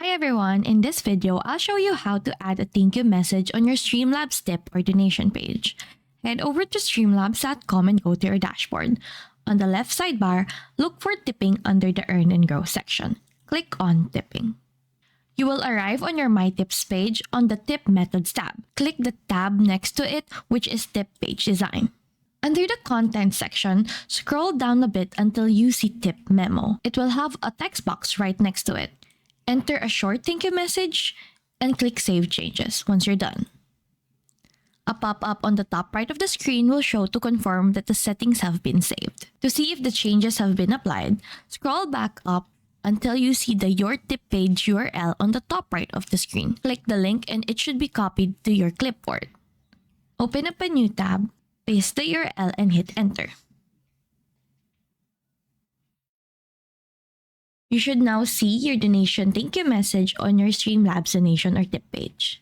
Hi everyone, in this video, I'll show you how to add a thank you message on your Streamlabs tip or donation page. Head over to streamlabs.com and go to your dashboard. On the left sidebar, look for tipping under the Earn and Grow section. Click on Tipping. You will arrive on your My Tips page on the Tip Methods tab. Click the tab next to it, which is Tip Page Design. Under the Content section, scroll down a bit until you see Tip Memo. It will have a text box right next to it. Enter a short thank you message and click Save Changes once you're done. A pop-up on the top right of the screen will show to confirm that the settings have been saved. To see if the changes have been applied, scroll back up until you see the Your Tip page URL on the top right of the screen. Click the link and it should be copied to your clipboard. Open up a new tab, paste the URL and hit Enter. You should now see your donation thank you message on your Streamlabs donation or tip page.